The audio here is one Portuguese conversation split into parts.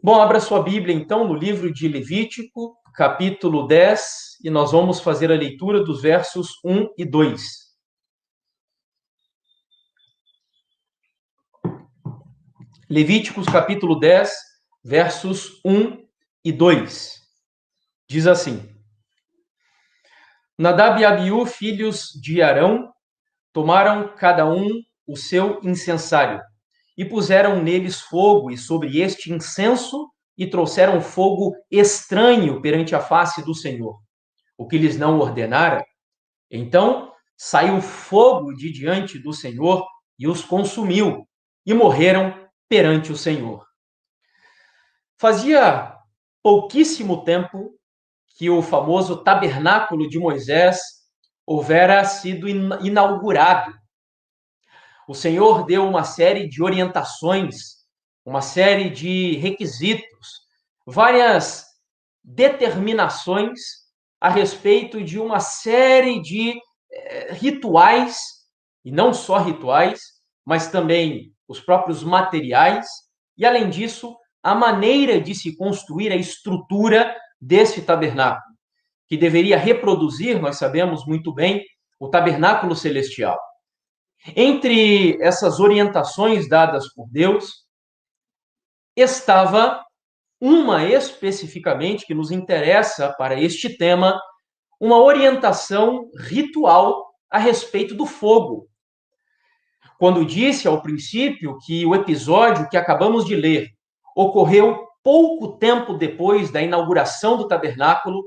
Bom, abra sua Bíblia, então, no livro de Levítico, capítulo 10, e nós vamos fazer a leitura dos versos 1 e 2. Levíticos, capítulo 10, versos 1 e 2. Diz assim: Nadab e Abiú, filhos de Arão, tomaram cada um o seu incensário, e puseram neles fogo, e sobre este incenso, e trouxeram fogo estranho perante a face do Senhor, o que lhes não ordenara. Então saiu fogo de diante do Senhor e os consumiu, e morreram perante o Senhor. Fazia pouquíssimo tempo que o famoso tabernáculo de Moisés houvera sido inaugurado. O Senhor deu uma série de orientações, uma série de requisitos, várias determinações a respeito de uma série de rituais, e não só rituais, mas também os próprios materiais, e além disso, a maneira de se construir a estrutura desse tabernáculo, que deveria reproduzir, nós sabemos muito bem, o tabernáculo celestial. Entre essas orientações dadas por Deus, estava uma especificamente que nos interessa para este tema, uma orientação ritual a respeito do fogo. Quando disse ao princípio que o episódio que acabamos de ler ocorreu pouco tempo depois da inauguração do tabernáculo,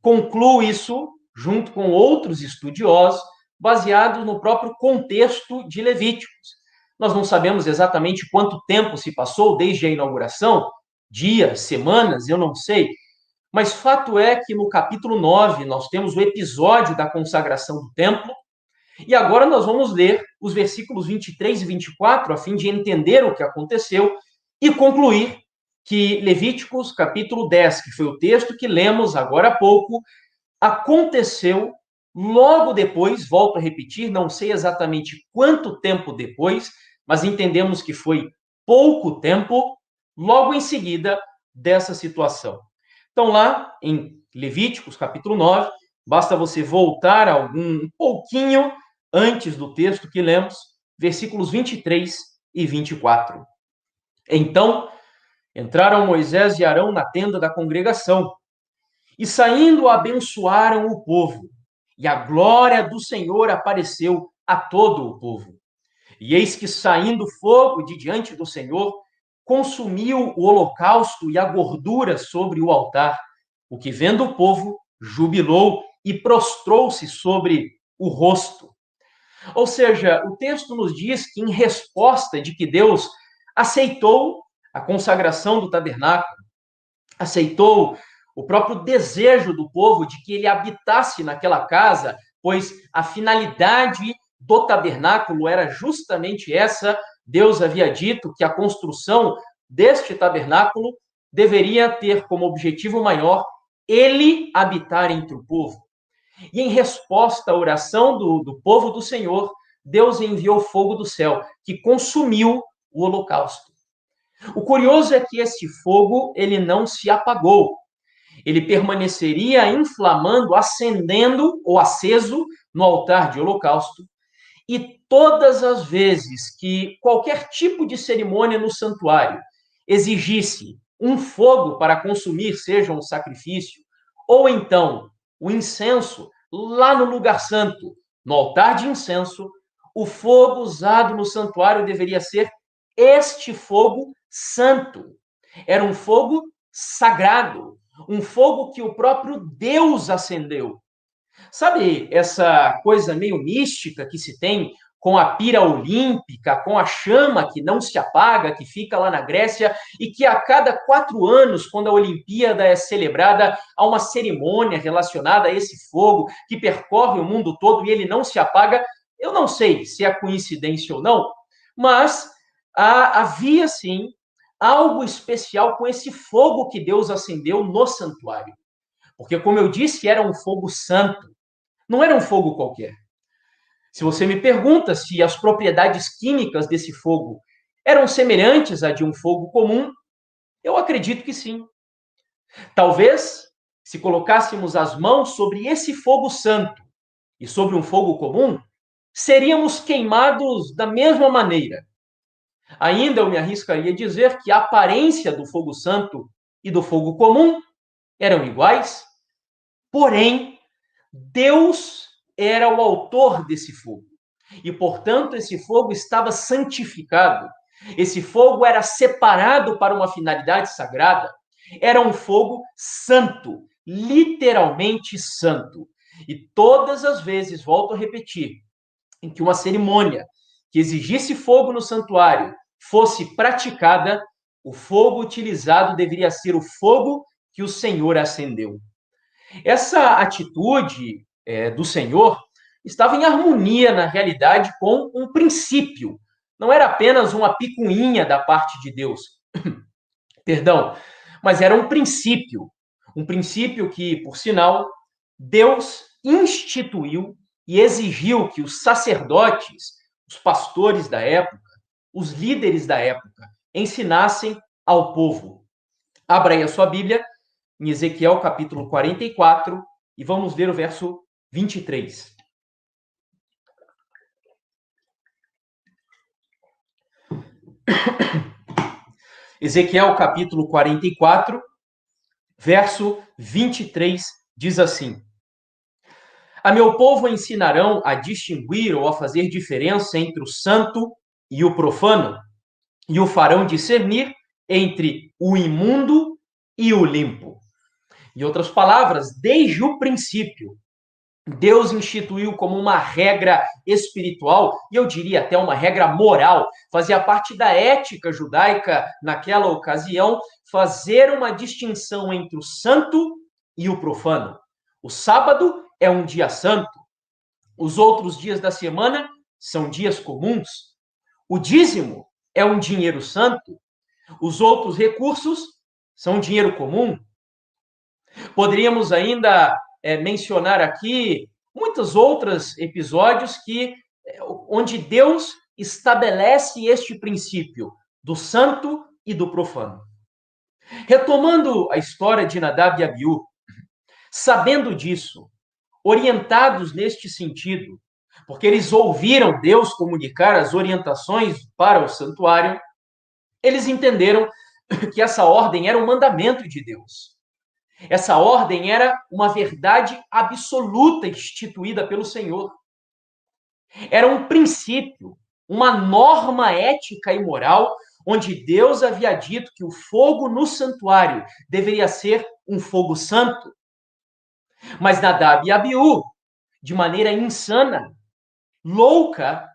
concluo isso, junto com outros estudiosos, baseado no próprio contexto de Levíticos. Nós não sabemos exatamente quanto tempo se passou desde a inauguração, dias, semanas, eu não sei, mas fato é que no capítulo 9 nós temos o episódio da consagração do templo, e agora nós vamos ler os versículos 23 e 24, a fim de entender o que aconteceu e concluir que Levíticos, capítulo 10, que foi o texto que lemos agora há pouco, aconteceu logo depois, volto a repetir, não sei exatamente quanto tempo depois, mas entendemos que foi pouco tempo, logo em seguida dessa situação. Então, lá em Levíticos, capítulo 9, basta você voltar um pouquinho antes do texto que lemos, versículos 23 e 24. Então, entraram Moisés e Arão na tenda da congregação, e saindo abençoaram o povo, e a glória do Senhor apareceu a todo o povo. E eis que saindo fogo de diante do Senhor, consumiu o holocausto e a gordura sobre o altar, o que vendo o povo, jubilou e prostrou-se sobre o rosto. Ou seja, o texto nos diz que em resposta de que Deus aceitou a consagração do tabernáculo, aceitou o próprio desejo do povo de que ele habitasse naquela casa, pois a finalidade do tabernáculo era justamente essa. Deus havia dito que a construção deste tabernáculo deveria ter como objetivo maior ele habitar entre o povo. E em resposta à oração do povo do Senhor, Deus enviou fogo do céu, que consumiu o holocausto. O curioso é que esse fogo, ele não se apagou. Ele permaneceria inflamando, acendendo ou aceso no altar de holocausto. E todas as vezes que qualquer tipo de cerimônia no santuário exigisse um fogo para consumir, seja um sacrifício, ou então o incenso lá no lugar santo, no altar de incenso, o fogo usado no santuário deveria ser este fogo santo. Era um fogo sagrado, um fogo que o próprio Deus acendeu. Sabe essa coisa meio mística que se tem com a pira olímpica, com a chama que não se apaga, que fica lá na Grécia, e que a cada 4 anos, quando a Olimpíada é celebrada, há uma cerimônia relacionada a esse fogo que percorre o mundo todo e ele não se apaga? Eu não sei se é coincidência ou não, mas havia sim algo especial com esse fogo que Deus acendeu no santuário. Porque, como eu disse, era um fogo santo, não era um fogo qualquer. Se você me pergunta se as propriedades químicas desse fogo eram semelhantes à de um fogo comum, eu acredito que sim. Talvez, se colocássemos as mãos sobre esse fogo santo e sobre um fogo comum, seríamos queimados da mesma maneira. Ainda eu me arriscaria a dizer que a aparência do fogo santo e do fogo comum eram iguais, porém, Deus era o autor desse fogo. E, portanto, esse fogo estava santificado. Esse fogo era separado para uma finalidade sagrada. Era um fogo santo, literalmente santo. E todas as vezes, volto a repetir, em que uma cerimônia que exigisse fogo no santuário fosse praticada, o fogo utilizado deveria ser o fogo que o Senhor acendeu. Essa atitude do Senhor estava em harmonia, na realidade, com um princípio. Não era apenas uma picuinha da parte de Deus, perdão, mas era um princípio. Um princípio que, por sinal, Deus instituiu e exigiu que os sacerdotes, os pastores da época, os líderes da época, ensinassem ao povo. Abra aí a sua Bíblia em Ezequiel capítulo 44 e vamos ver o verso 23. Ezequiel capítulo 44, verso 23 diz assim: A meu povo ensinarão a distinguir ou a fazer diferença entre o santo e o profano, e o farão discernir entre o imundo e o limpo. Em outras palavras, desde o princípio, Deus instituiu como uma regra espiritual, e eu diria até uma regra moral, fazia parte da ética judaica naquela ocasião, fazer uma distinção entre o santo e o profano. O sábado é um dia santo, os outros dias da semana são dias comuns. O dízimo é um dinheiro santo, os outros recursos são dinheiro comum. Poderíamos ainda mencionar aqui muitos outros episódios onde Deus estabelece este princípio do santo e do profano. Retomando a história de Nadab e Abiú, sabendo disso, orientados neste sentido, porque eles ouviram Deus comunicar as orientações para o santuário, eles entenderam que essa ordem era um mandamento de Deus. Essa ordem era uma verdade absoluta instituída pelo Senhor. Era um princípio, uma norma ética e moral, onde Deus havia dito que o fogo no santuário deveria ser um fogo santo. Mas Nadab e Abiú, de maneira insana, louca,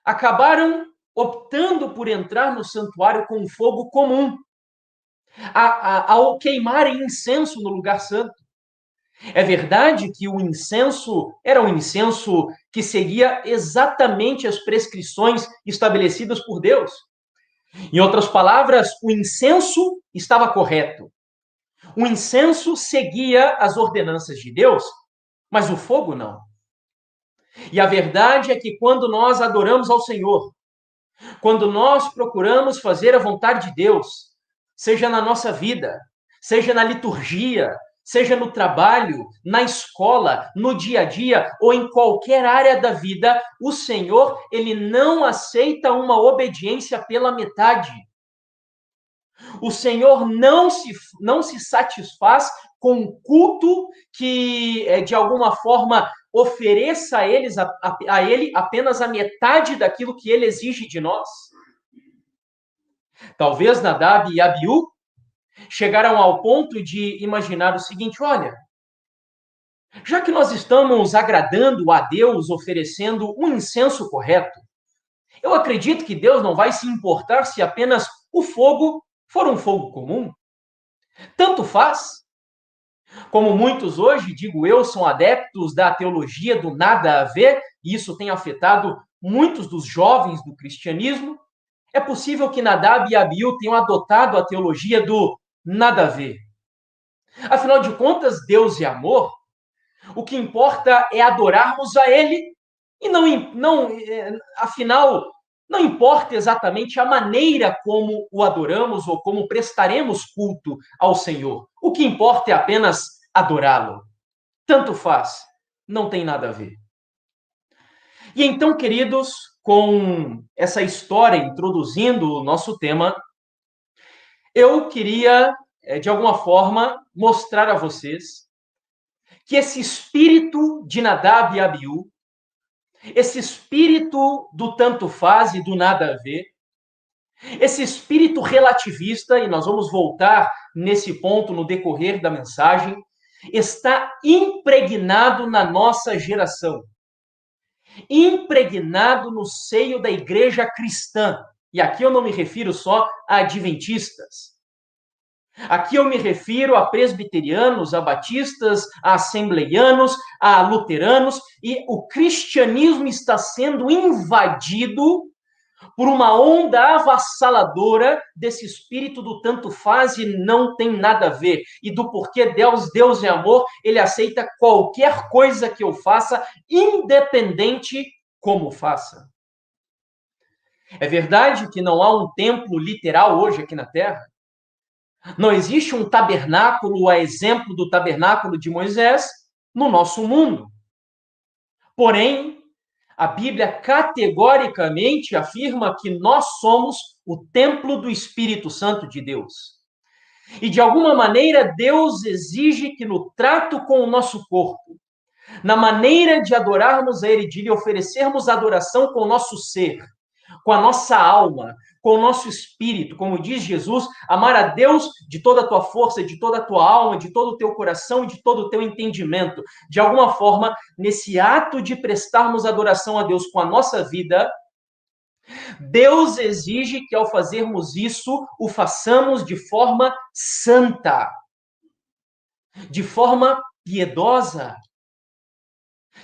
acabaram optando por entrar no santuário com um fogo comum, ao queimarem incenso no lugar santo. É verdade que o incenso era um incenso que seguia exatamente as prescrições estabelecidas por Deus. Em outras palavras, o incenso estava correto. O incenso seguia as ordenanças de Deus, mas o fogo não. E a verdade é que quando nós adoramos ao Senhor, quando nós procuramos fazer a vontade de Deus, seja na nossa vida, seja na liturgia, seja no trabalho, na escola, no dia a dia ou em qualquer área da vida, o Senhor, ele não aceita uma obediência pela metade. O Senhor não se satisfaz com um culto que, de alguma forma, ofereça a ele apenas a metade daquilo que ele exige de nós. Talvez Nadab e Abiú chegaram ao ponto de imaginar o seguinte: olha, já que nós estamos agradando a Deus, oferecendo um incenso correto, eu acredito que Deus não vai se importar se apenas o fogo for um fogo comum. Tanto faz. Como muitos hoje, digo eu, são adeptos da teologia do nada a ver, e isso tem afetado muitos dos jovens do cristianismo, é possível que Nadab e Abiú tenham adotado a teologia do nada a ver. Afinal de contas, Deus é amor. O que importa é adorarmos a Ele e afinal, Não importa exatamente a maneira como o adoramos ou como prestaremos culto ao Senhor. O que importa é apenas adorá-lo. Tanto faz, não tem nada a ver. E então, queridos, com essa história introduzindo o nosso tema, eu queria, de alguma forma, mostrar a vocês que esse espírito de Nadab e Abiú, esse espírito do tanto faz e do nada a ver, esse espírito relativista, e nós vamos voltar nesse ponto no decorrer da mensagem, está impregnado na nossa geração, impregnado no seio da igreja cristã. E aqui eu não me refiro só a adventistas. Aqui eu me refiro a presbiterianos, a batistas, a assembleianos, a luteranos, e o cristianismo está sendo invadido por uma onda avassaladora desse espírito do tanto faz e não tem nada a ver. E do porquê Deus é amor, ele aceita qualquer coisa que eu faça, independente como faça. É verdade que não há um templo literal hoje aqui na Terra. Não existe um tabernáculo a exemplo do tabernáculo de Moisés no nosso mundo. Porém, a Bíblia categoricamente afirma que nós somos o templo do Espírito Santo de Deus. E de alguma maneira, Deus exige que no trato com o nosso corpo, na maneira de adorarmos a Ele, de lhe oferecermos adoração com o nosso ser, com a nossa alma, com o nosso espírito, como diz Jesus, amar a Deus de toda a tua força, de toda a tua alma, de todo o teu coração e de todo o teu entendimento. De alguma forma, nesse ato de prestarmos adoração a Deus com a nossa vida, Deus exige que ao fazermos isso, o façamos de forma santa, de forma piedosa,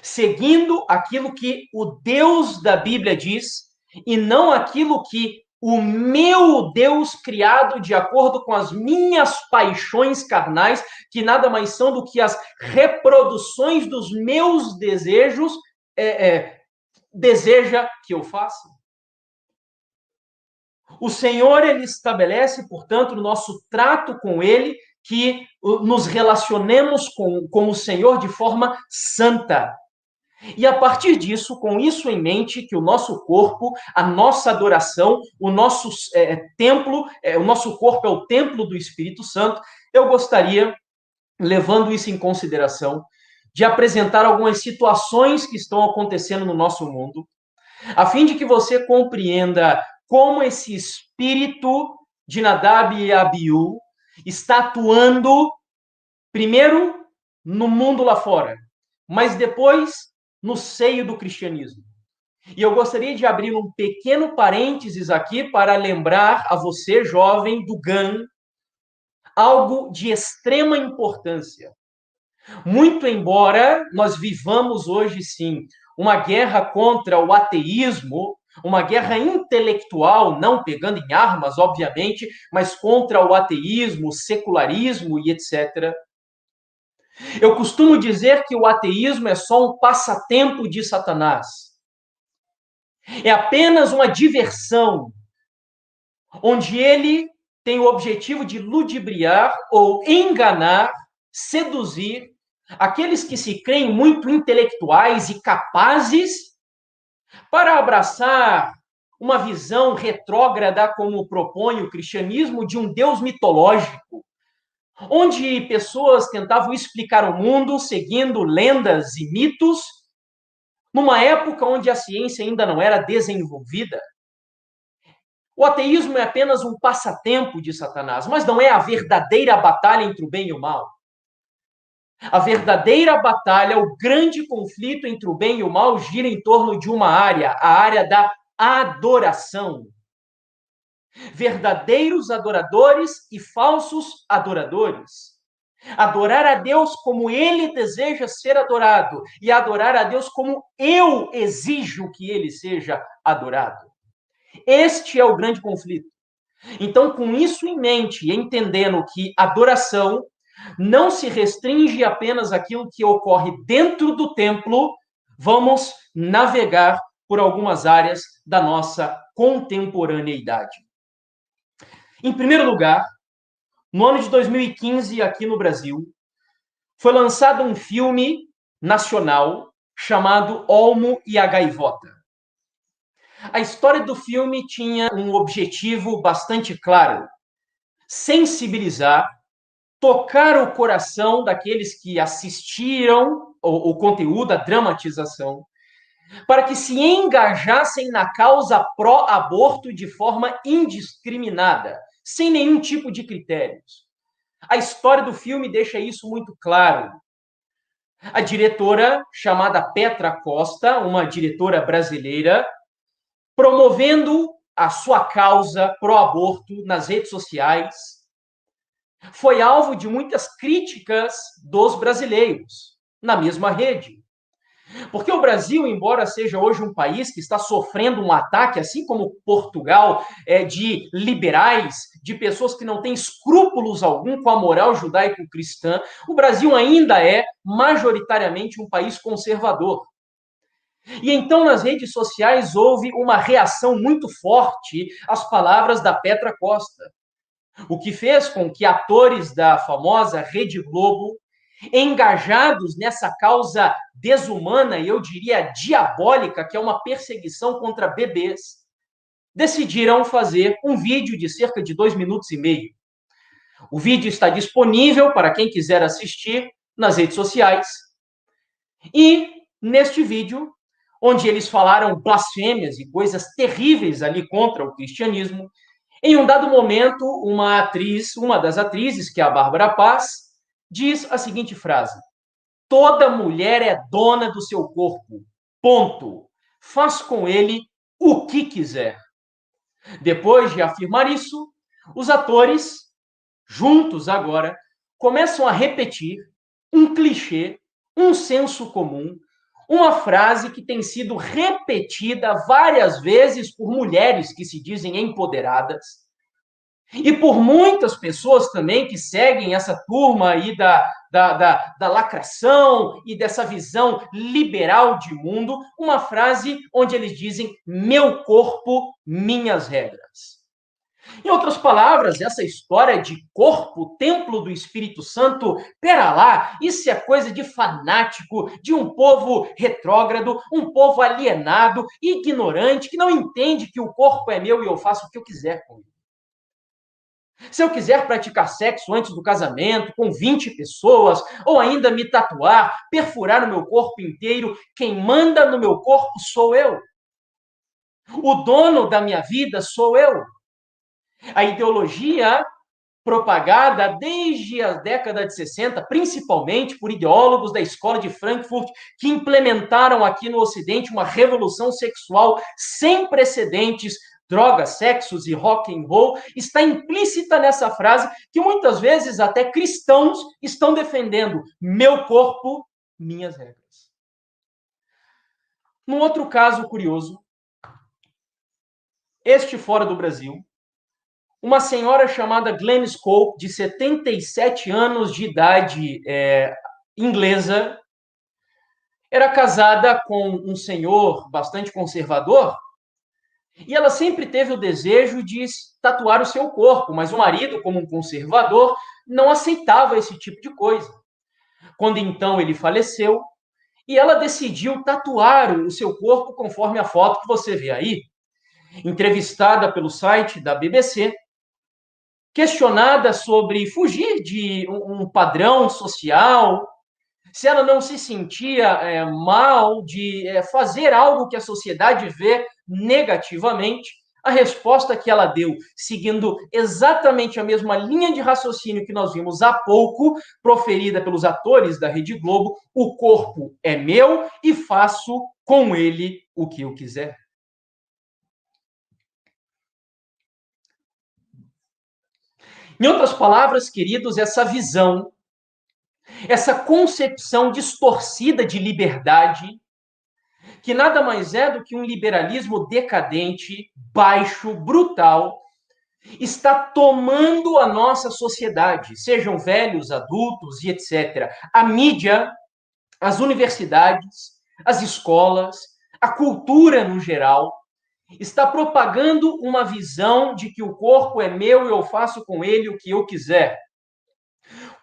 seguindo aquilo que o Deus da Bíblia diz e não aquilo que o meu Deus criado de acordo com as minhas paixões carnais, que nada mais são do que as reproduções dos meus desejos, deseja que eu faça. O Senhor, ele estabelece, portanto, no nosso trato com ele, que nos relacionemos com o Senhor de forma santa. E a partir disso, com isso em mente, que o nosso corpo, a nossa adoração, o nosso templo, o nosso corpo é o templo do Espírito Santo, eu gostaria, levando isso em consideração, de apresentar algumas situações que estão acontecendo no nosso mundo, a fim de que você compreenda como esse espírito de Nadab e Abiú está atuando, primeiro, no mundo lá fora, mas depois no seio do cristianismo. E eu gostaria de abrir um pequeno parênteses aqui para lembrar a você, jovem, do GAN, algo de extrema importância. Muito embora nós vivamos hoje, sim, uma guerra contra o ateísmo, uma guerra intelectual, não pegando em armas, obviamente, mas contra o ateísmo, o secularismo e etc. Eu costumo dizer que o ateísmo é só um passatempo de Satanás. É apenas uma diversão, onde ele tem o objetivo de ludibriar ou enganar, seduzir aqueles que se creem muito intelectuais e capazes para abraçar uma visão retrógrada, como propõe o cristianismo, de um Deus mitológico, onde pessoas tentavam explicar o mundo seguindo lendas e mitos, numa época onde a ciência ainda não era desenvolvida. O ateísmo é apenas um passatempo de Satanás, mas não é a verdadeira batalha entre o bem e o mal. A verdadeira batalha, o grande conflito entre o bem e o mal, gira em torno de uma área, a área da adoração. Verdadeiros adoradores e falsos adoradores. Adorar a Deus como ele deseja ser adorado e adorar a Deus como eu exijo que ele seja adorado. Este é o grande conflito. Então, com isso em mente e entendendo que adoração não se restringe apenas àquilo que ocorre dentro do templo, vamos navegar por algumas áreas da nossa contemporaneidade. Em primeiro lugar, no ano de 2015, aqui no Brasil, foi lançado um filme nacional chamado Olmo e a Gaivota. A história do filme tinha um objetivo bastante claro: sensibilizar, tocar o coração daqueles que assistiram o conteúdo, a dramatização, para que se engajassem na causa pró-aborto de forma indiscriminada, sem nenhum tipo de critérios. A história do filme deixa isso muito claro. A diretora, chamada Petra Costa, uma diretora brasileira, promovendo a sua causa pró-aborto nas redes sociais, foi alvo de muitas críticas dos brasileiros na mesma rede. Porque o Brasil, embora seja hoje um país que está sofrendo um ataque, assim como Portugal, de liberais, de pessoas que não têm escrúpulos algum com a moral judaico-cristã, o Brasil ainda é majoritariamente um país conservador. E então, nas redes sociais, houve uma reação muito forte às palavras da Petra Costa, o que fez com que atores da famosa Rede Globo, engajados nessa causa desumana e eu diria diabólica, que é uma perseguição contra bebês, decidiram fazer um vídeo de cerca de 2 minutos e meio. O vídeo está disponível para quem quiser assistir nas redes sociais. E neste vídeo, onde eles falaram blasfêmias e coisas terríveis ali contra o cristianismo, em um dado momento, uma das atrizes, que é a Bárbara Paz, diz a seguinte frase: toda mulher é dona do seu corpo, ponto. Faz com ele o que quiser. Depois de afirmar isso, os atores, juntos agora, começam a repetir um clichê, um senso comum, uma frase que tem sido repetida várias vezes por mulheres que se dizem empoderadas e por muitas pessoas também que seguem essa turma aí da lacração e dessa visão liberal de mundo, uma frase onde eles dizem: meu corpo, minhas regras. Em outras palavras, essa história de corpo, templo do Espírito Santo, pera lá, isso é coisa de fanático, de um povo retrógrado, um povo alienado, ignorante, que não entende que o corpo é meu e eu faço o que eu quiser com ele. Se eu quiser praticar sexo antes do casamento, com 20 pessoas, ou ainda me tatuar, perfurar o meu corpo inteiro, quem manda no meu corpo sou eu. O dono da minha vida sou eu. A ideologia propagada desde a década de 60, principalmente por ideólogos da escola de Frankfurt, que implementaram aqui no Ocidente uma revolução sexual sem precedentes, drogas, sexos e rock and roll, está implícita nessa frase que muitas vezes até cristãos estão defendendo: meu corpo, minhas regras. Num outro caso curioso, este fora do Brasil, uma senhora chamada Glenn Scope, de 77 anos de idade, inglesa, era casada com um senhor bastante conservador e ela sempre teve o desejo de tatuar o seu corpo, mas o marido, como um conservador, não aceitava esse tipo de coisa. Quando então ele faleceu, e ela decidiu tatuar o seu corpo conforme a foto que você vê aí. Entrevistada pelo site da BBC, questionada sobre fugir de um padrão social, se ela não se sentia mal de fazer algo que a sociedade vê negativamente, a resposta que ela deu, seguindo exatamente a mesma linha de raciocínio que nós vimos há pouco, proferida pelos atores da Rede Globo: o corpo é meu e faço com ele o que eu quiser. Em outras palavras, queridos, essa visão, essa concepção distorcida de liberdade, que nada mais é do que um liberalismo decadente, baixo, brutal, está tomando a nossa sociedade, sejam velhos, adultos e etc. A mídia, as universidades, as escolas, a cultura no geral, está propagando uma visão de que o corpo é meu e eu faço com ele o que eu quiser,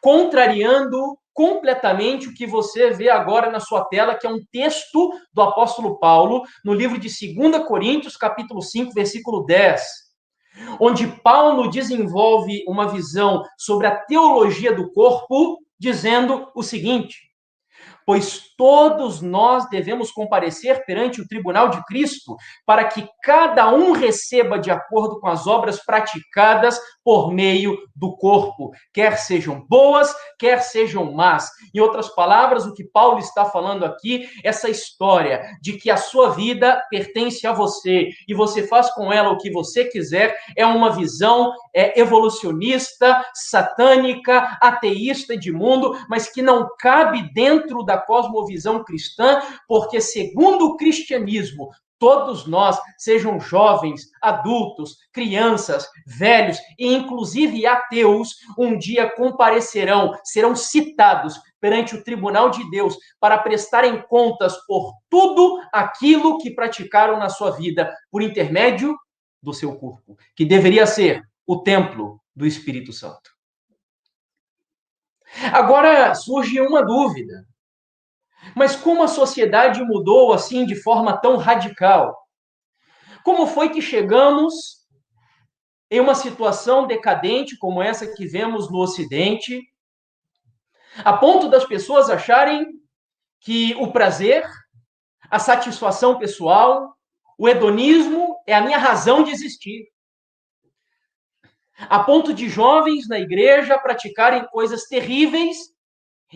contrariando completamente o que você vê agora na sua tela, que é um texto do apóstolo Paulo, no livro de 2 Coríntios, capítulo 5, versículo 10, onde Paulo desenvolve uma visão sobre a teologia do corpo, dizendo o seguinte: pois todos nós devemos comparecer perante o tribunal de Cristo, para que cada um receba de acordo com as obras praticadas por meio do corpo, quer sejam boas, quer sejam más. Em outras palavras, o que Paulo está falando aqui, essa história de que a sua vida pertence a você e você faz com ela o que você quiser, é uma visão evolucionista, satânica, ateísta de mundo, mas que não cabe dentro da cosmovisão cristã, porque segundo o cristianismo, todos nós, sejam jovens, adultos, crianças, velhos e inclusive ateus, um dia comparecerão, serão citados perante o tribunal de Deus para prestarem contas por tudo aquilo que praticaram na sua vida por intermédio do seu corpo, que deveria ser o templo do Espírito Santo. Agora surge uma dúvida. Mas como a sociedade mudou assim de forma tão radical? Como foi que chegamos em uma situação decadente como essa que vemos no Ocidente, a ponto das pessoas acharem que o prazer, a satisfação pessoal, o hedonismo é a minha razão de existir? A ponto de jovens na igreja praticarem coisas terríveis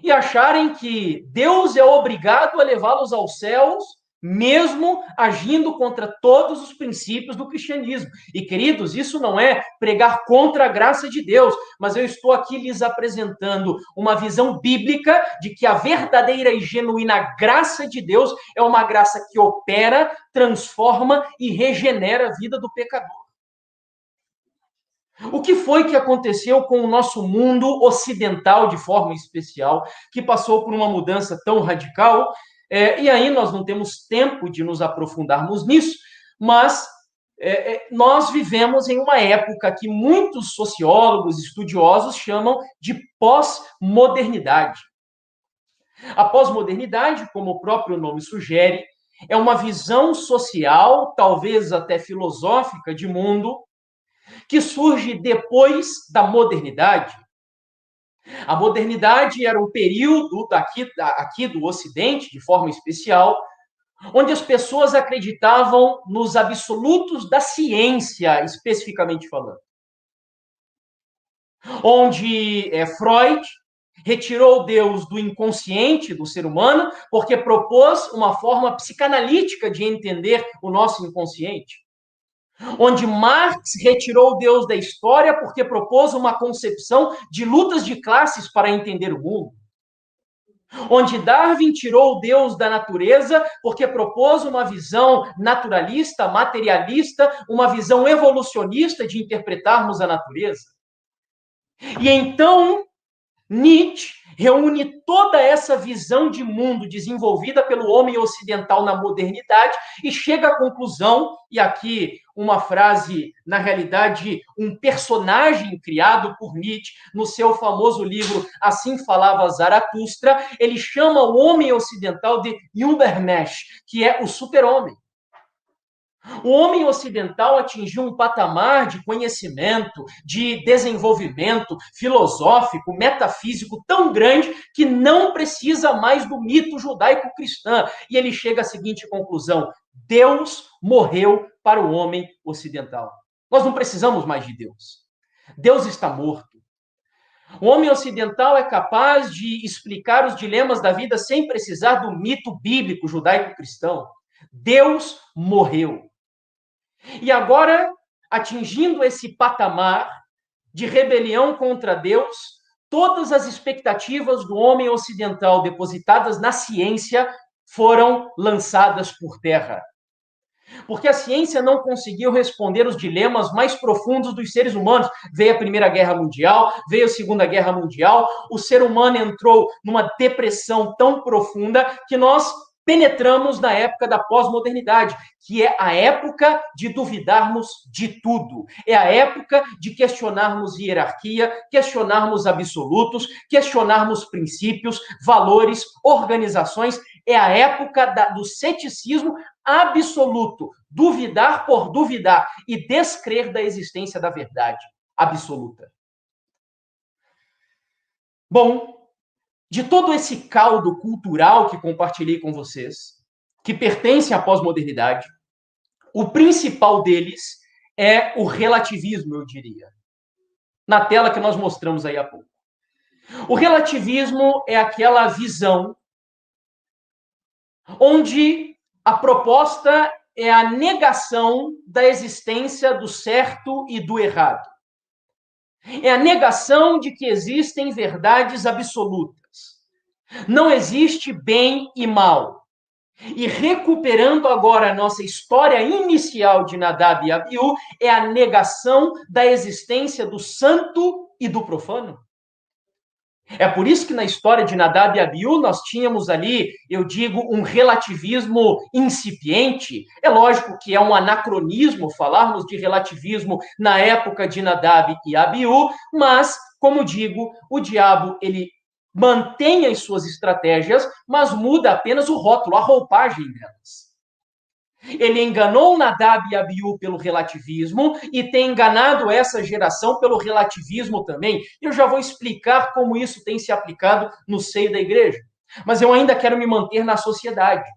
e acharem que Deus é obrigado a levá-los aos céus, mesmo agindo contra todos os princípios do cristianismo. E, queridos, isso não é pregar contra a graça de Deus, mas eu estou aqui lhes apresentando uma visão bíblica de que a verdadeira e genuína graça de Deus é uma graça que opera, transforma e regenera a vida do pecador. O que foi que aconteceu com o nosso mundo ocidental, de forma especial, que passou por uma mudança tão radical? E aí nós não temos tempo de nos aprofundarmos nisso, mas nós vivemos em uma época que muitos sociólogos, estudiosos chamam de pós-modernidade. A pós-modernidade, como o próprio nome sugere, é uma visão social, talvez até filosófica, de mundo, que surge depois da modernidade. A modernidade era um período aqui do Ocidente, de forma especial, onde as pessoas acreditavam nos absolutos da ciência, especificamente falando. Onde Freud retirou Deus do inconsciente do ser humano, porque propôs uma forma psicanalítica de entender o nosso inconsciente. Onde Marx retirou Deus da história porque propôs uma concepção de lutas de classes para entender o mundo. Onde Darwin tirou Deus da natureza porque propôs uma visão naturalista, materialista, uma visão evolucionista de interpretarmos a natureza. E então Nietzsche reúne toda essa visão de mundo desenvolvida pelo homem ocidental na modernidade e chega à conclusão, e aqui uma frase, na realidade, um personagem criado por Nietzsche no seu famoso livro Assim Falava Zaratustra, ele chama o homem ocidental de Übermensch, que é o super-homem. O homem ocidental atingiu um patamar de conhecimento, de desenvolvimento filosófico, metafísico tão grande que não precisa mais do mito judaico-cristão. E ele chega à seguinte conclusão: Deus morreu para o homem ocidental. Nós não precisamos mais de Deus. Deus está morto. O homem ocidental é capaz de explicar os dilemas da vida sem precisar do mito bíblico judaico-cristão. Deus morreu. E agora, atingindo esse patamar de rebelião contra Deus, todas as expectativas do homem ocidental depositadas na ciência foram lançadas por terra. Porque a ciência não conseguiu responder os dilemas mais profundos dos seres humanos. Veio a Primeira Guerra Mundial, veio a Segunda Guerra Mundial, o ser humano entrou numa depressão tão profunda que nós penetramos na época da pós-modernidade, que é a época de duvidarmos de tudo. É a época de questionarmos hierarquia, questionarmos absolutos, questionarmos princípios, valores, organizações. É a época do ceticismo absoluto. Duvidar por duvidar e descrer da existência da verdade absoluta. Bom, de todo esse caldo cultural que compartilhei com vocês, que pertence à pós-modernidade, o principal deles é o relativismo, eu diria. Na tela que nós mostramos aí há pouco. O relativismo é aquela visão onde a proposta é a negação da existência do certo e do errado. É a negação de que existem verdades absolutas. Não existe bem e mal. E recuperando agora a nossa história inicial de Nadab e Abiú, é a negação da existência do santo e do profano. É por isso que na história de Nadab e Abiú nós tínhamos ali, eu digo, um relativismo incipiente. É lógico que é um anacronismo falarmos de relativismo na época de Nadab e Abiú, mas, como digo, o diabo, ele mantém as suas estratégias, mas muda apenas o rótulo, a roupagem delas. Ele enganou Nadab e Abiú pelo relativismo e tem enganado essa geração pelo relativismo também. Eu já vou explicar como isso tem se aplicado no seio da igreja. Mas eu ainda quero me manter na sociedade.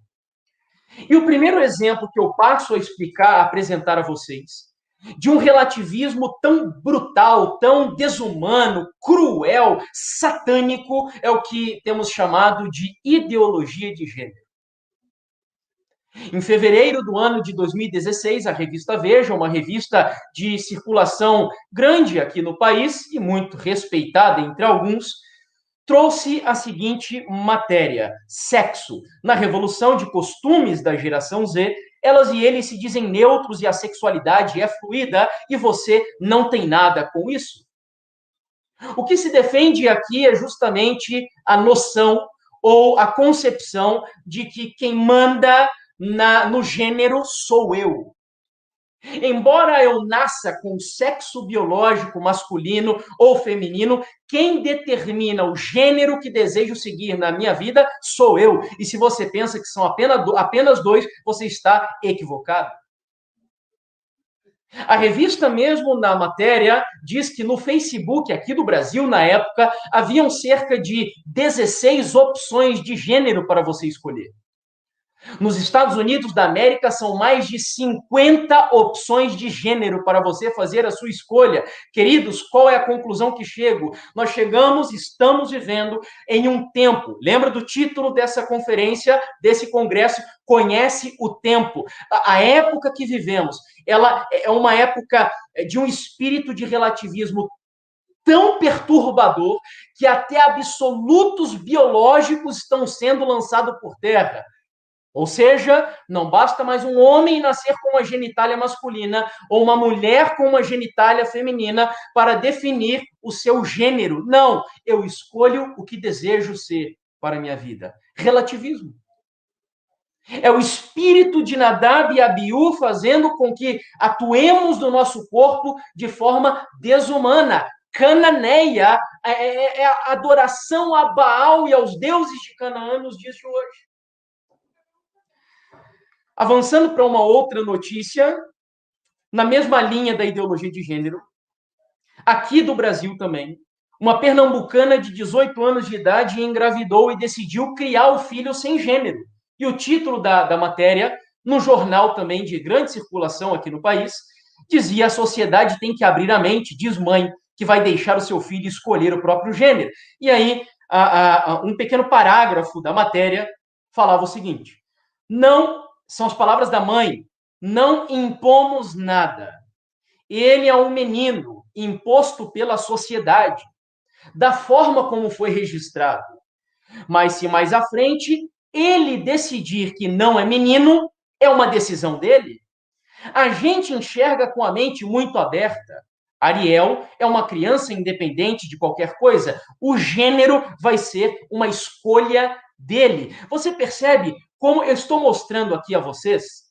E o primeiro exemplo que eu passo a explicar, a apresentar a vocês, de um relativismo tão brutal, tão desumano, cruel, satânico, é o que temos chamado de ideologia de gênero. Em fevereiro do ano de 2016, a revista Veja, uma revista de circulação grande aqui no país e muito respeitada entre alguns, trouxe a seguinte matéria: sexo. Na revolução de costumes da geração Z, elas e eles se dizem neutros e a sexualidade é fluida e você não tem nada com isso. O que se defende aqui é justamente a noção ou a concepção de que quem manda no gênero sou eu. Embora eu nasça com sexo biológico masculino ou feminino, quem determina o gênero que desejo seguir na minha vida sou eu. E se você pensa que são apenas dois, você está equivocado. A revista mesmo, na matéria, diz que no Facebook aqui do Brasil, na época, haviam cerca de 16 opções de gênero para você escolher. Nos Estados Unidos da América, são mais de 50 opções de gênero para você fazer a sua escolha. Queridos, qual é a conclusão que chego? Nós estamos vivendo em um tempo. Lembra do título dessa conferência, desse congresso? Conhece o tempo. A época que vivemos, ela é uma época de um espírito de relativismo tão perturbador que até absolutos biológicos estão sendo lançados por terra. Ou seja, não basta mais um homem nascer com uma genitália masculina ou uma mulher com uma genitália feminina para definir o seu gênero. Não, eu escolho o que desejo ser para a minha vida. Relativismo. É o espírito de Nadab e Abiú fazendo com que atuemos no nosso corpo de forma desumana, cananeia, é a adoração a Baal e aos deuses de Canaã nos dias de hoje. Avançando para uma outra notícia, na mesma linha da ideologia de gênero, aqui do Brasil também, uma pernambucana de 18 anos de idade engravidou e decidiu criar o filho sem gênero. E o título da matéria, no jornal também de grande circulação aqui no país, dizia: a sociedade tem que abrir a mente, diz mãe, que vai deixar o seu filho escolher o próprio gênero. E aí, um pequeno parágrafo da matéria falava o seguinte: não, são as palavras da mãe, não impomos nada. Ele é um menino imposto pela sociedade, da forma como foi registrado. Mas se mais à frente ele decidir que não é menino, é uma decisão dele. A gente enxerga com a mente muito aberta. Ariel é uma criança independente de qualquer coisa. O gênero vai ser uma escolha dele. Você percebe como eu estou mostrando aqui a vocês,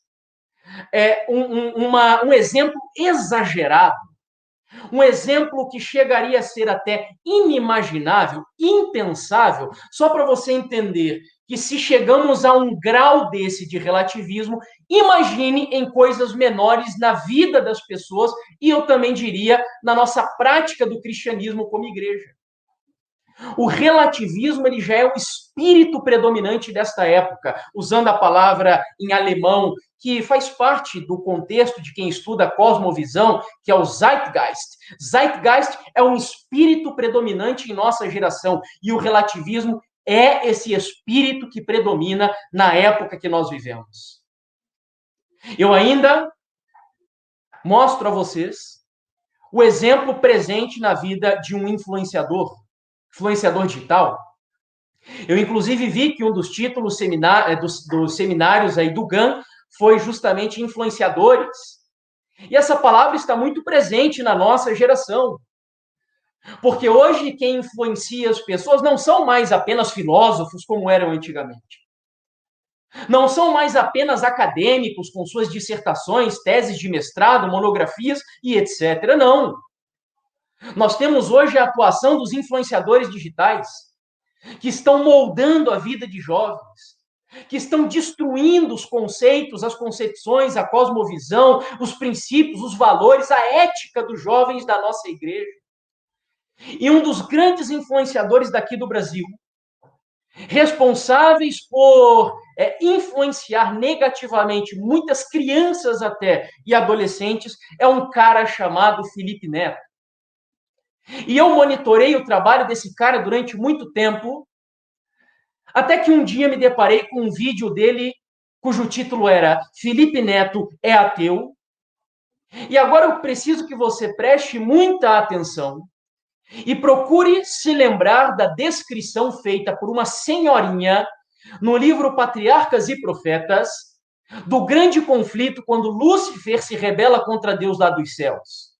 um exemplo exagerado, um exemplo que chegaria a ser até inimaginável, impensável, só para você entender que se chegamos a um grau desse de relativismo, imagine em coisas menores na vida das pessoas e eu também diria na nossa prática do cristianismo como igreja. O relativismo ele já é o espírito predominante desta época, usando a palavra em alemão, que faz parte do contexto de quem estuda a cosmovisão, que é o Zeitgeist. Zeitgeist é um espírito predominante em nossa geração, e o relativismo é esse espírito que predomina na época que nós vivemos. Eu ainda mostro a vocês o exemplo presente na vida de um influenciador digital. Eu, inclusive, vi que um dos títulos dos seminários aí do GAN foi justamente influenciadores. E essa palavra está muito presente na nossa geração. Porque hoje quem influencia as pessoas não são mais apenas filósofos como eram antigamente. Não são mais apenas acadêmicos com suas dissertações, teses de mestrado, monografias e etc. Não. Nós temos hoje a atuação dos influenciadores digitais, que estão moldando a vida de jovens, que estão destruindo os conceitos, as concepções, a cosmovisão, os princípios, os valores, a ética dos jovens da nossa igreja. E um dos grandes influenciadores daqui do Brasil, responsáveis por influenciar negativamente muitas crianças até e adolescentes, é um cara chamado Felipe Neto. E eu monitorei o trabalho desse cara durante muito tempo, até que um dia me deparei com um vídeo dele, cujo título era Felipe Neto é ateu. E agora eu preciso que você preste muita atenção e procure se lembrar da descrição feita por uma senhorinha no livro Patriarcas e Profetas, do grande conflito quando Lúcifer se rebela contra Deus lá dos céus.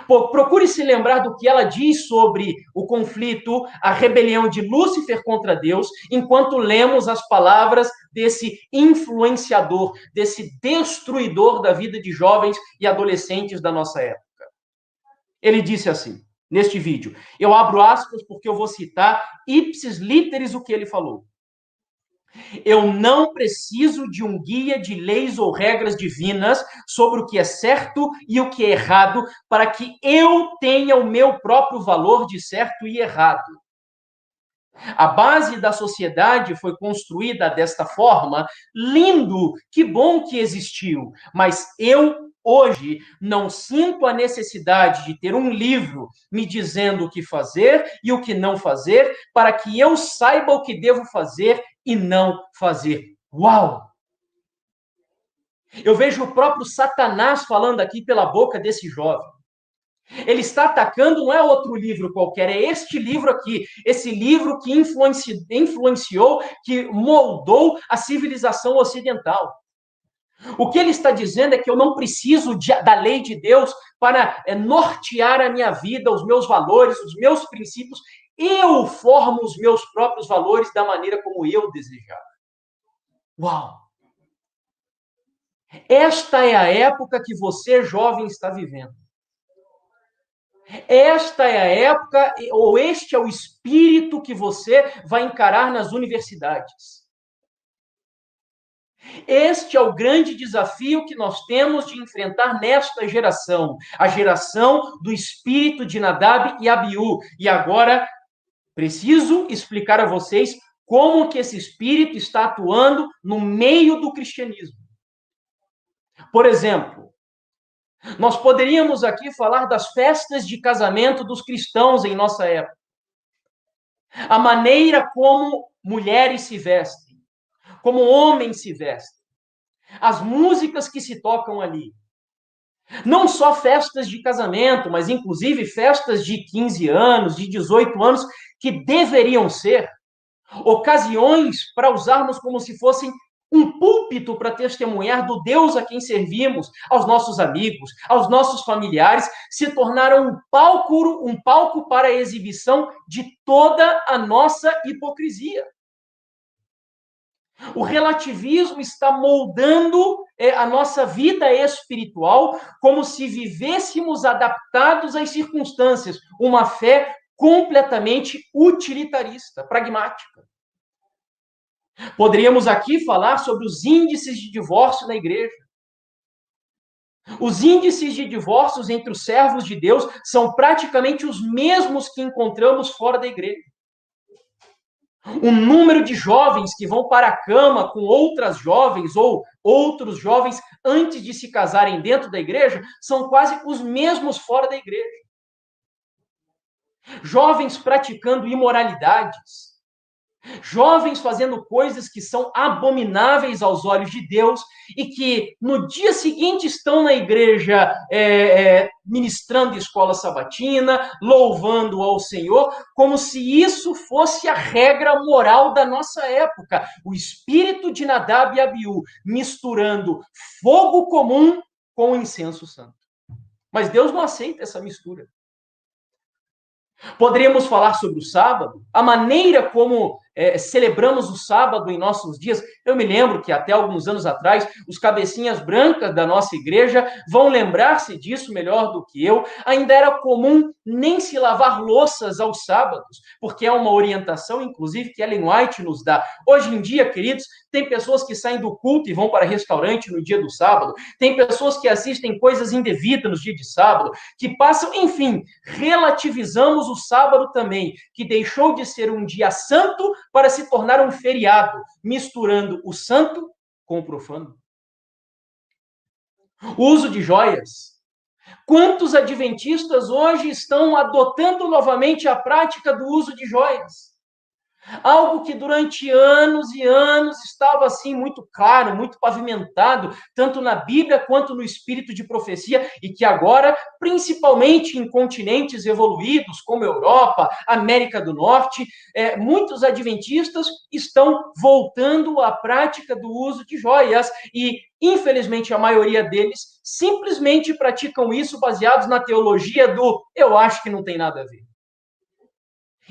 Procure se lembrar do que ela diz sobre o conflito, a rebelião de Lúcifer contra Deus, enquanto lemos as palavras desse influenciador, desse destruidor da vida de jovens e adolescentes da nossa época. Ele disse assim, neste vídeo, eu abro aspas porque eu vou citar ipsis literis o que ele falou. Eu não preciso de um guia de leis ou regras divinas sobre o que é certo e o que é errado para que eu tenha o meu próprio valor de certo e errado. A base da sociedade foi construída desta forma. Lindo, que bom que existiu, mas eu hoje não sinto a necessidade de ter um livro me dizendo o que fazer e o que não fazer para que eu saiba o que devo fazer e não fazer. Uau! Eu vejo o próprio Satanás falando aqui pela boca desse jovem. Ele está atacando, não é outro livro qualquer, é este livro aqui, esse livro que influenciou, que moldou a civilização ocidental. O que ele está dizendo é que eu não preciso da lei de Deus para nortear a minha vida, os meus valores, os meus princípios. Eu formo os meus próprios valores da maneira como eu desejar. Uau! Esta é a época que você, jovem, está vivendo. Esta é a época, ou este é o espírito que você vai encarar nas universidades. Este é o grande desafio que nós temos de enfrentar nesta geração, a geração do espírito de Nadab e Abiú. E agora, preciso explicar a vocês como que esse espírito está atuando no meio do cristianismo. Por exemplo, nós poderíamos aqui falar das festas de casamento dos cristãos em nossa época. A maneira como mulheres se vestem, como homens se vestem. As músicas que se tocam ali. Não só festas de casamento, mas inclusive festas de 15 anos, de 18 anos, que deveriam ser ocasiões para usarmos como se fossem um púlpito para testemunhar do Deus a quem servimos, aos nossos amigos, aos nossos familiares, se tornaram um palco para a exibição de toda a nossa hipocrisia. O relativismo está moldando a nossa vida espiritual como se vivêssemos adaptados às circunstâncias. Uma fé completamente utilitarista, pragmática. Poderíamos aqui falar sobre os índices de divórcio na igreja. Os índices de divórcios entre os servos de Deus são praticamente os mesmos que encontramos fora da igreja. O número de jovens que vão para a cama com outras jovens ou outros jovens antes de se casarem dentro da igreja são quase os mesmos fora da igreja. Jovens praticando imoralidades. Jovens fazendo coisas que são abomináveis aos olhos de Deus e que no dia seguinte estão na igreja ministrando escola sabatina, louvando ao Senhor, como se isso fosse a regra moral da nossa época. O espírito de Nadab e Abiú misturando fogo comum com o incenso santo. Mas Deus não aceita essa mistura. Poderíamos falar sobre o sábado, a maneira como celebramos o sábado em nossos dias. Eu me lembro que até alguns anos atrás, os cabecinhas brancas da nossa igreja vão lembrar-se disso melhor do que eu. Ainda era comum nem se lavar louças aos sábados, porque é uma orientação, inclusive, que Ellen White nos dá. Hoje em dia, queridos, tem pessoas que saem do culto e vão para restaurante no dia do sábado, tem pessoas que assistem coisas indevidas no dia de sábado, que passam, enfim, relativizamos o sábado também, que deixou de ser um dia santo para se tornar um feriado, misturando o santo com o profano. O uso de joias. Quantos adventistas hoje estão adotando novamente a prática do uso de joias? Algo que durante anos e anos estava assim muito claro, muito pavimentado, tanto na Bíblia quanto no espírito de profecia, e que agora, principalmente em continentes evoluídos, como Europa, América do Norte, muitos adventistas estão voltando à prática do uso de joias e, infelizmente, a maioria deles simplesmente praticam isso baseados na teologia do eu acho que não tem nada a ver.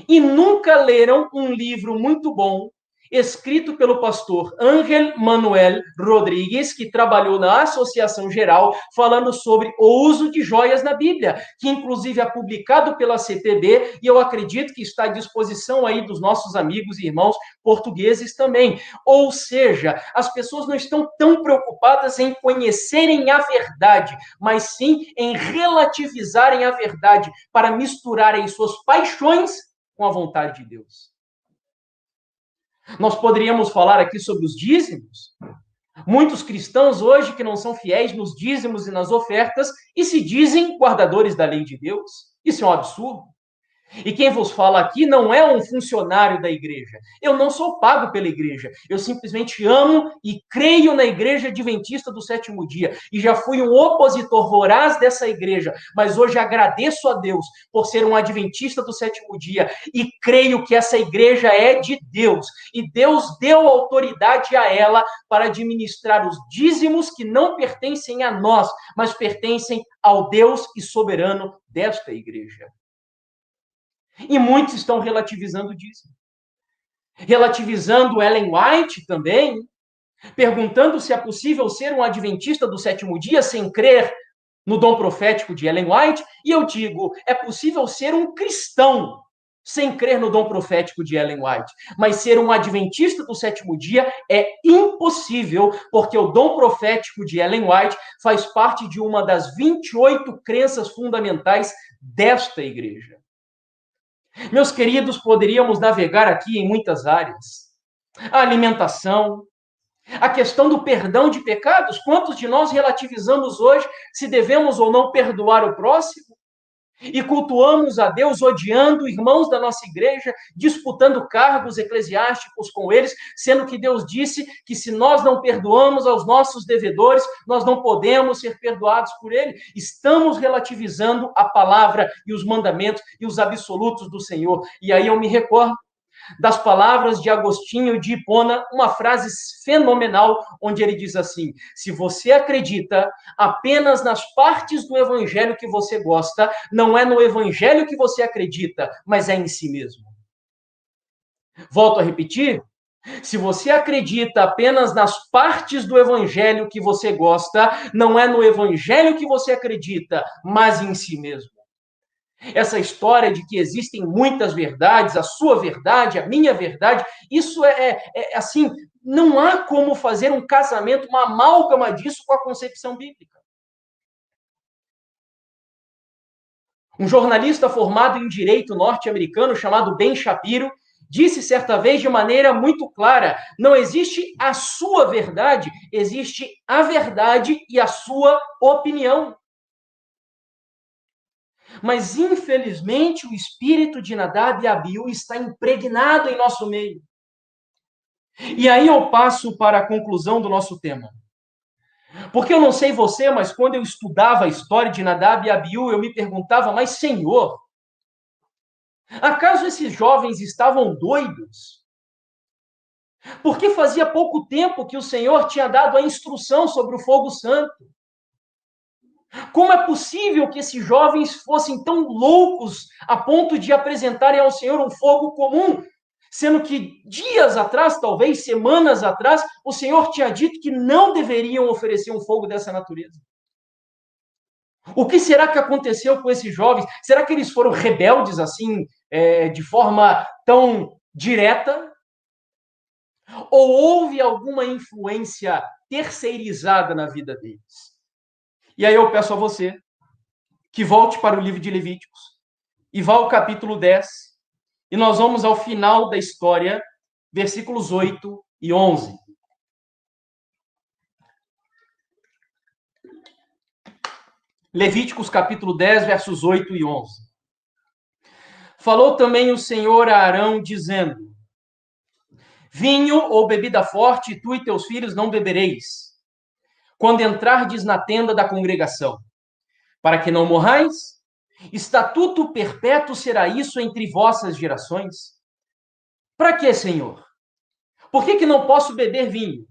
E nunca leram um livro muito bom, escrito pelo pastor Ángel Manuel Rodrigues, que trabalhou na Associação Geral, falando sobre o uso de joias na Bíblia, que inclusive é publicado pela CPB, e eu acredito que está à disposição aí dos nossos amigos e irmãos portugueses também. Ou seja, as pessoas não estão tão preocupadas em conhecerem a verdade, mas sim em relativizarem a verdade, para misturarem suas paixões com a vontade de Deus. Nós poderíamos falar aqui sobre os dízimos. Muitos cristãos hoje que não são fiéis nos dízimos e nas ofertas e se dizem guardadores da lei de Deus. Isso é um absurdo. E quem vos fala aqui não é um funcionário da igreja. Eu não sou pago pela igreja. Eu simplesmente amo e creio na igreja adventista do sétimo dia. E já fui um opositor voraz dessa igreja. Mas hoje agradeço a Deus por ser um adventista do sétimo dia. E creio que essa igreja é de Deus. E Deus deu autoridade a ela para administrar os dízimos que não pertencem a nós, mas pertencem ao Deus e soberano desta igreja. E muitos estão relativizando disso. Relativizando Ellen White também, perguntando se é possível ser um adventista do sétimo dia sem crer no dom profético de Ellen White. E eu digo, é possível ser um cristão sem crer no dom profético de Ellen White. Mas ser um adventista do sétimo dia é impossível, porque o dom profético de Ellen White faz parte de uma das 28 crenças fundamentais desta igreja. Meus queridos, poderíamos navegar aqui em muitas áreas. A alimentação, a questão do perdão de pecados. Quantos de nós relativizamos hoje se devemos ou não perdoar o próximo? E cultuamos a Deus odiando irmãos da nossa igreja, disputando cargos eclesiásticos com eles, sendo que Deus disse que se nós não perdoamos aos nossos devedores, nós não podemos ser perdoados por ele. Estamos relativizando a palavra e os mandamentos e os absolutos do Senhor. E aí eu me recordo das palavras de Agostinho de Hipona, uma frase fenomenal, onde ele diz assim: se você acredita apenas nas partes do evangelho que você gosta, não é no evangelho que você acredita, mas é em si mesmo. Volto a repetir, Se você acredita apenas nas partes do evangelho que você gosta, não é no evangelho que você acredita, mas em si mesmo. Essa história de que existem muitas verdades, a sua verdade, a minha verdade, isso é assim, não há como fazer um casamento, uma amálgama disso com a concepção bíblica. Um jornalista formado em direito norte-americano chamado Ben Shapiro disse certa vez de maneira muito clara: não existe a sua verdade, existe a verdade e a sua opinião. Mas, infelizmente, o espírito de Nadab e Abiú está impregnado em nosso meio. E aí eu passo para a conclusão do nosso tema. Porque eu não sei você, mas quando eu estudava a história de Nadab e Abiú, eu me perguntava, mas Senhor, acaso esses jovens estavam doidos? Porque fazia pouco tempo que o Senhor tinha dado a instrução sobre o fogo santo. Como é possível que esses jovens fossem tão loucos a ponto de apresentarem ao Senhor um fogo comum, sendo que dias atrás, talvez semanas atrás, o Senhor tinha dito que não deveriam oferecer um fogo dessa natureza? O que será que aconteceu com esses jovens? Será que eles foram rebeldes assim, de forma tão direta? Ou houve alguma influência terceirizada na vida deles? E aí eu peço a você que volte para o livro de Levíticos e vá ao capítulo 10, e nós vamos ao final da história, versículos 8 e 11. Levíticos capítulo 10, versos 8 e 11. Falou também o Senhor a Arão, dizendo: vinho ou bebida forte, tu e teus filhos não bebereis, quando entrardes na tenda da congregação, para que não morrais. Estatuto perpétuo será isso entre vossas gerações. Para que, Senhor? Por que não posso beber vinho?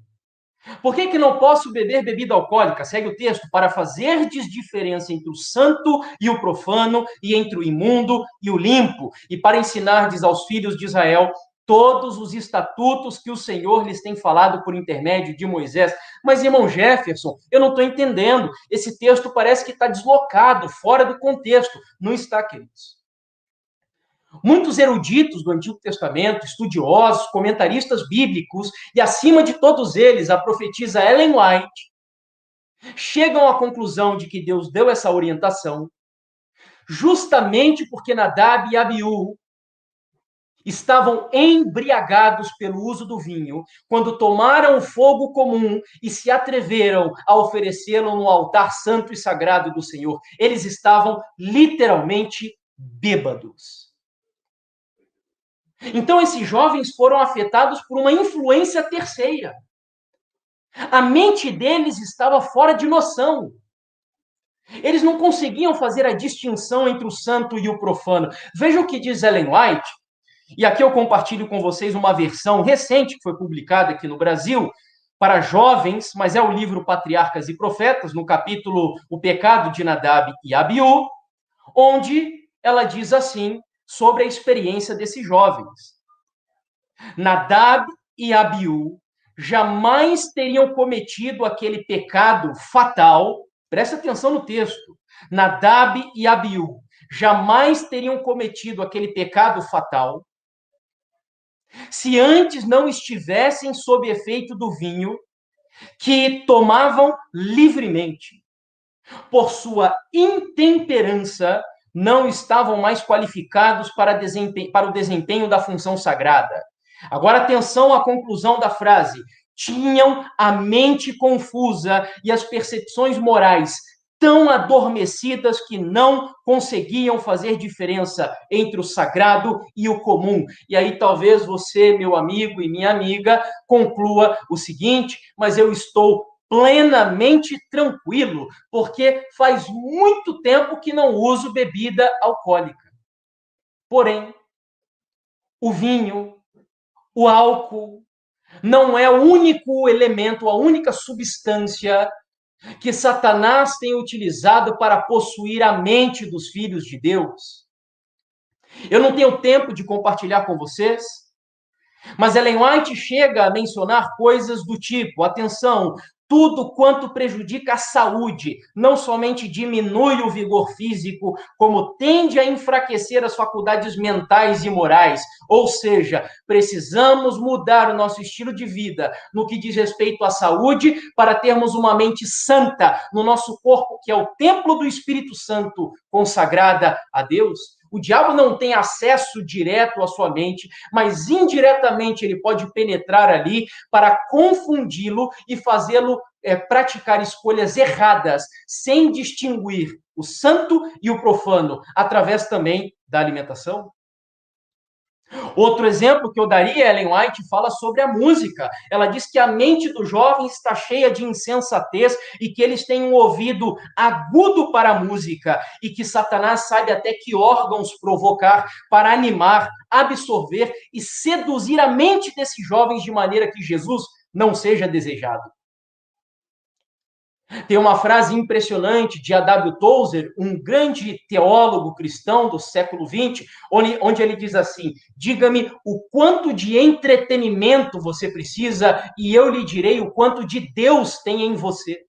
Por que não posso beber bebida alcoólica? Segue o texto. Para fazerdes diferença entre o santo e o profano, e entre o imundo e o limpo, e para ensinardes aos filhos de Israel todos os estatutos que o Senhor lhes tem falado por intermédio de Moisés. Mas, irmão Jefferson, eu não estou entendendo. Esse texto parece que está deslocado, fora do contexto. Não está, queridos. Muitos eruditos do Antigo Testamento, estudiosos, comentaristas bíblicos, e acima de todos eles, a profetisa Ellen White, chegam à conclusão de que Deus deu essa orientação justamente porque Nadab e Abiú estavam embriagados pelo uso do vinho, quando tomaram o fogo comum e se atreveram a oferecê-lo no altar santo e sagrado do Senhor. Eles estavam literalmente bêbados. Então, esses jovens foram afetados por uma influência terceira. A mente deles estava fora de noção. Eles não conseguiam fazer a distinção entre o santo e o profano. Veja o que diz Ellen White, e aqui eu compartilho com vocês uma versão recente que foi publicada aqui no Brasil, para jovens, mas é o livro Patriarcas e Profetas, no capítulo O Pecado de Nadab e Abiú, onde ela diz assim sobre a experiência desses jovens. Nadab e Abiú jamais teriam cometido aquele pecado fatal. Presta atenção no texto. Nadab e Abiú jamais teriam cometido aquele pecado fatal se antes não estivessem sob efeito do vinho que tomavam livremente. Por sua intemperança, não estavam mais qualificados para o desempenho da função sagrada. Agora, atenção à conclusão da frase. Tinham a mente confusa e as percepções morais tão adormecidas que não conseguiam fazer diferença entre o sagrado e o comum. E aí talvez você, meu amigo e minha amiga, conclua o seguinte: mas eu estou plenamente tranquilo, porque faz muito tempo que não uso bebida alcoólica. Porém, o vinho, o álcool, não é o único elemento, a única substância que Satanás tem utilizado para possuir a mente dos filhos de Deus. Eu não tenho tempo de compartilhar com vocês, Mas Ellen White chega a mencionar coisas do tipo, atenção, tudo quanto prejudica a saúde, não somente diminui o vigor físico, como tende a enfraquecer as faculdades mentais e morais. Ou seja, precisamos mudar o nosso estilo de vida no que diz respeito à saúde para termos uma mente santa no nosso corpo, que é o templo do Espírito Santo, consagrada a Deus. O diabo não tem acesso direto à sua mente, mas indiretamente ele pode penetrar ali para confundi-lo e fazê-lo praticar escolhas erradas, sem distinguir o santo e o profano, através também da alimentação. Outro exemplo que eu daria, Ellen White fala sobre a música. Ela diz que a mente dos jovens está cheia de insensatez e que eles têm um ouvido agudo para a música e que Satanás sabe até que órgãos provocar para animar, absorver e seduzir a mente desses jovens de maneira que Jesus não seja desejado. Tem uma frase impressionante de A.W. Tozer, um grande teólogo cristão do século XX, onde ele diz assim: diga-me o quanto de entretenimento você precisa e eu lhe direi o quanto de Deus tem em você.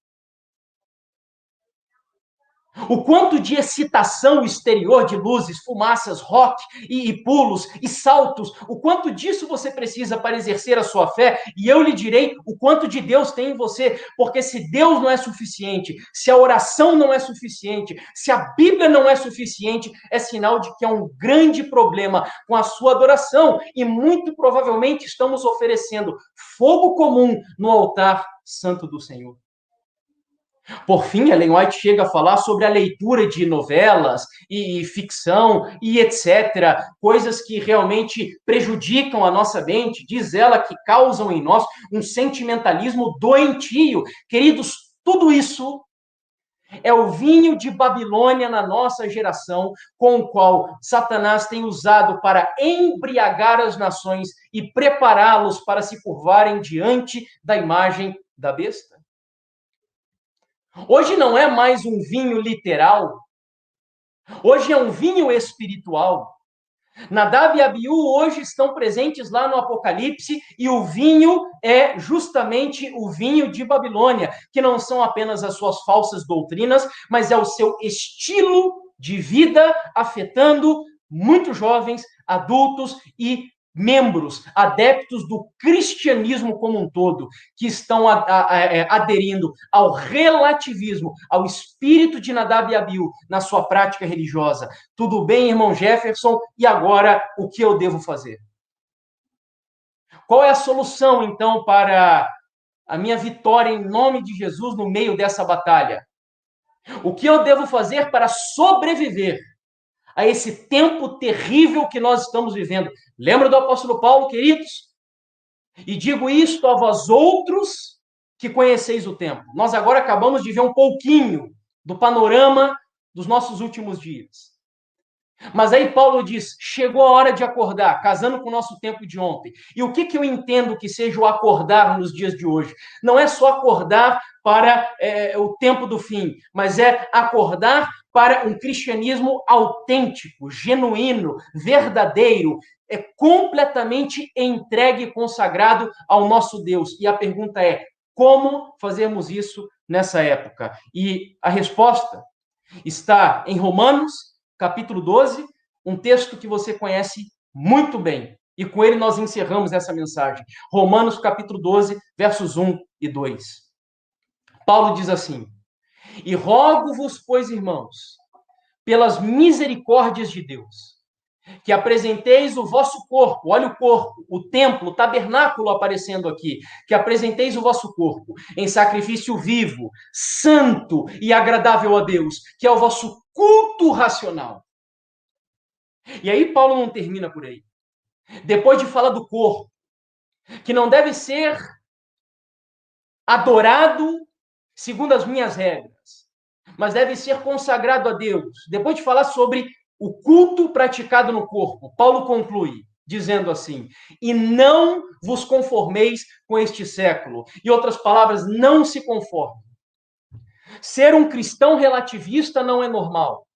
O quanto de excitação exterior de luzes, fumaças, rock e pulos e saltos, o quanto disso você precisa para exercer a sua fé, e eu lhe direi o quanto de Deus tem em você, porque se Deus não é suficiente, se a oração não é suficiente, se a Bíblia não é suficiente, é sinal de que há um grande problema com a sua adoração, e muito provavelmente estamos oferecendo fogo comum no altar santo do Senhor. Por fim, Ellen White chega a falar sobre a leitura de novelas e ficção e etc., coisas que realmente prejudicam a nossa mente. Diz ela que causam em nós um sentimentalismo doentio. Queridos, tudo isso é o vinho de Babilônia na nossa geração, com o qual Satanás tem usado para embriagar as nações e prepará-los para se curvarem diante da imagem da besta. Hoje não é mais um vinho literal, hoje é um vinho espiritual. Nadab e Abiú hoje estão presentes lá no Apocalipse e o vinho é justamente o vinho de Babilônia, que não são apenas as suas falsas doutrinas, mas é o seu estilo de vida afetando muitos jovens, adultos e membros, adeptos do cristianismo como um todo, que estão aderindo ao relativismo, ao espírito de Nadab e Abiú na sua prática religiosa. Tudo bem, irmão Jefferson, e agora o que eu devo fazer? Qual é a solução, então, para a minha vitória em nome de Jesus no meio dessa batalha? O que eu devo fazer para sobreviver a esse tempo terrível que nós estamos vivendo? Lembra do apóstolo Paulo, queridos? E digo isto a vós outros que conheceis o tempo. Nós agora acabamos de ver um pouquinho do panorama dos nossos últimos dias. Mas aí Paulo diz, chegou a hora de acordar, casando com o nosso tempo de ontem. E o que eu entendo que seja o acordar nos dias de hoje? Não é só acordar para o tempo do fim, mas é acordar para um cristianismo autêntico, genuíno, verdadeiro, completamente entregue e consagrado ao nosso Deus. E a pergunta é, como fazermos isso nessa época? E a resposta está em Romanos, capítulo 12, um texto que você conhece muito bem. E com ele nós encerramos essa mensagem. Romanos, capítulo 12, versos 1 e 2. Paulo diz assim: e rogo-vos, pois, irmãos, pelas misericórdias de Deus, que apresenteis o vosso corpo, olha o corpo, o templo, o tabernáculo aparecendo aqui, que apresenteis o vosso corpo em sacrifício vivo, santo e agradável a Deus, que é o vosso culto racional. E aí Paulo não termina por aí. Depois de falar do corpo, que não deve ser adorado segundo as minhas regras, mas deve ser consagrado a Deus. Depois de falar sobre o culto praticado no corpo, Paulo conclui dizendo assim: e não vos conformeis com este século. Em outras palavras, não se conforme. Ser um cristão relativista não é normal.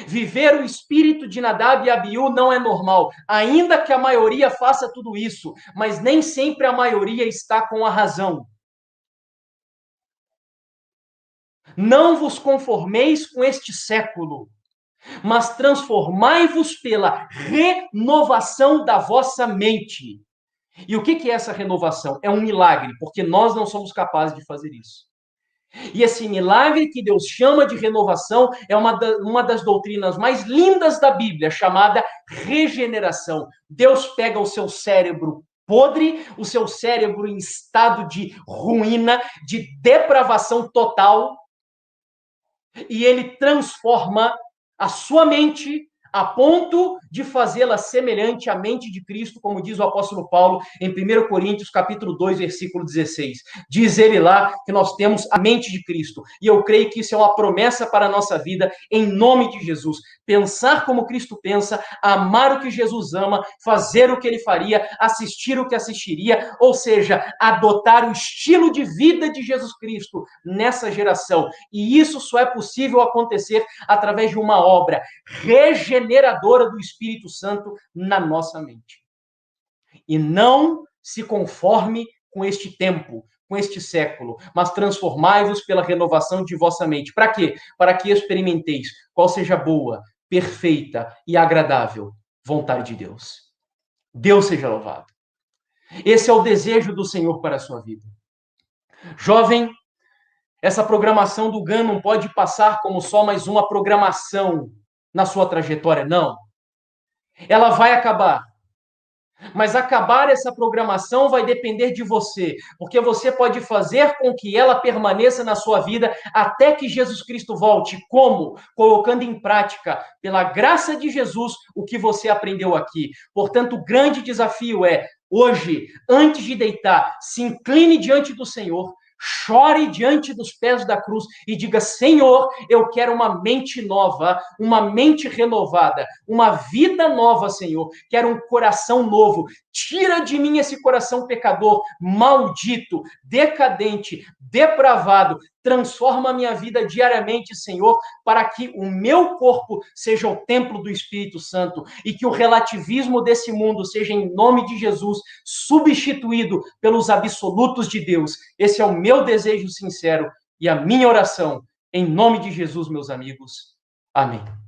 Viver o espírito de Nadab e Abiú não é normal, ainda que a maioria faça tudo isso, mas nem sempre a maioria está com a razão. Não vos conformeis com este século, mas transformai-vos pela renovação da vossa mente. E o que é essa renovação? É um milagre, porque nós não somos capazes de fazer isso. E esse milagre que Deus chama de renovação é uma das doutrinas mais lindas da Bíblia, chamada regeneração. Deus pega o seu cérebro podre, o seu cérebro em estado de ruína, de depravação total, e ele transforma a sua mente a ponto de fazê-la semelhante à mente de Cristo, como diz o apóstolo Paulo em 1 Coríntios, capítulo 2, versículo 16. Diz ele lá que nós temos a mente de Cristo. E eu creio que isso é uma promessa para a nossa vida, em nome de Jesus. Pensar como Cristo pensa, amar o que Jesus ama, fazer o que ele faria, assistir o que assistiria, ou seja, adotar o estilo de vida de Jesus Cristo nessa geração. E isso só é possível acontecer através de uma obra regeneradora do Espírito Santo na nossa mente. E não se conforme com este tempo, com este século, mas transformai-vos pela renovação de vossa mente. Para quê? Para que experimenteis qual seja boa, perfeita e agradável vontade de Deus. Deus seja louvado. Esse é o desejo do Senhor para a sua vida. Jovem, essa programação do GAN não pode passar como só mais uma programação na sua trajetória, não. Ela vai acabar. Mas acabar essa programação vai depender de você, porque você pode fazer com que ela permaneça na sua vida até que Jesus Cristo volte. Como? Colocando em prática, pela graça de Jesus, o que você aprendeu aqui. Portanto, o grande desafio é, hoje, antes de deitar, se incline diante do Senhor, chore diante dos pés da cruz e diga: Senhor, eu quero uma mente nova, uma mente renovada, uma vida nova, Senhor. Quero um coração novo. Tira de mim esse coração pecador, maldito, decadente, depravado. Transforma a minha vida diariamente, Senhor, para que o meu corpo seja o templo do Espírito Santo e que o relativismo desse mundo seja, em nome de Jesus, substituído pelos absolutos de Deus. Esse é o meu desejo sincero e a minha oração, em nome de Jesus, meus amigos. Amém.